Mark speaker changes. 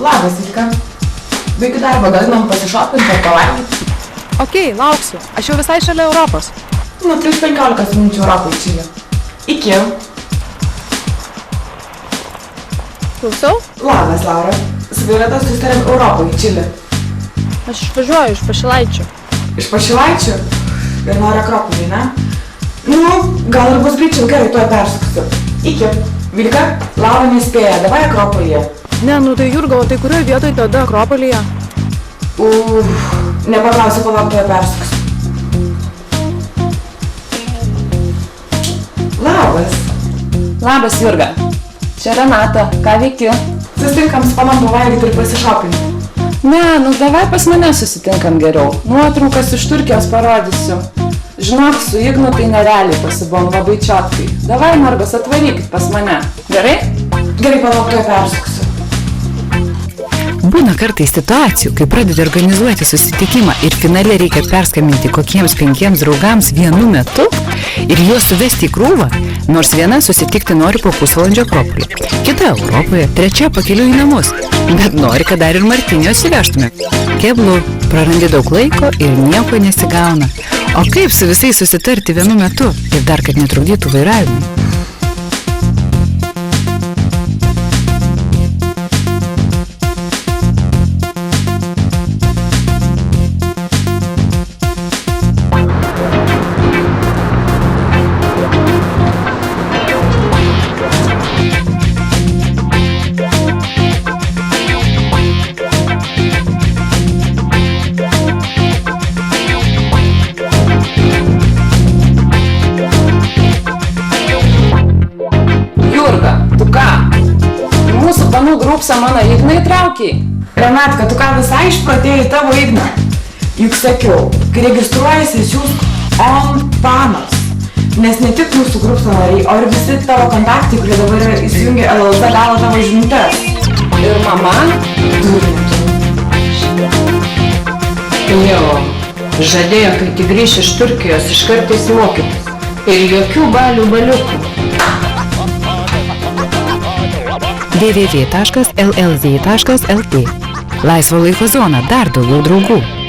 Speaker 1: Labas, Ilka. Baigiu darbą, gal einam pasišopinti ar pavalgyti?
Speaker 2: Okei, lauksiu. Aš jau visai šalia Europos.
Speaker 1: Nu, prieš 15 minučių Europai Čilė. Iki.
Speaker 2: Klausau?
Speaker 1: Labas, Laura. Su Violeta susitarėm Europai Čilė.
Speaker 2: Aš išvažiuoju iš Pašilaičių.
Speaker 1: Iš Pašilaičių? Ir nori Akropolį, ne? Nu, gal ir bus greičiau, gerai, tuoj persuksiu. Iki. Vilka, Laura nespėja, davai Akropolyje.
Speaker 2: Ne, nu tai Jurga, o tai kurioje vietoje tada Akropolyje?
Speaker 1: Nepaklausiu, palauk, tuoj persuksiu. Labas.
Speaker 3: Labas, Jurga. Čia Renata. Ką veiki?
Speaker 1: Susitinkam su panom pavalgyti ir pasišopinti.
Speaker 3: Ne, nu davai pas mane susitinkam geriau. Nuotraukas iš Turkijos parodysiu. Žinok, su Ignu tai nerealiai pasibom labai čiotkai. Davai, Margos, atvarykit pas mane. Gerai?
Speaker 1: Gerai, palauk, tuoj persuksiu.
Speaker 4: Būna kartais situacijų, kai pradedi organizuoti susitikimą ir finale reikia perskambinti kokiems 5 draugams vienu metu ir juos suvesti į krūvą, nors viena susitikti nori po pusvalandžio Akropoly, kita Europoje, trečia pakeliui į namus, bet nori, kad dar ir Martinio atsivežtume. Keblu, prarandi daug laiko ir nieko nesigauna. O kaip su visais susitarti vienu metu ir dar, kad netrukdytų vairavimui?
Speaker 3: Panų grupsą mano Igną įtraukiai.
Speaker 1: Renatka, tu ką visai išprotėjai tavo Igną? Juk sakiau, kai registruojasi, siūsk on panos. Nes ne tik mūsų grupso nariai, o ir visi tavo kontaktai, kurie dabar įsijungia LLZ, gavo tavo žinutes.
Speaker 3: Ir mama?
Speaker 5: Jo, žadėjo, kai tik grįš iš Turkijos, iš kartais mokytis. Ir jokių baliukų.
Speaker 4: www.llz.lt Laisvo laiko zona, dar daugiau draugų.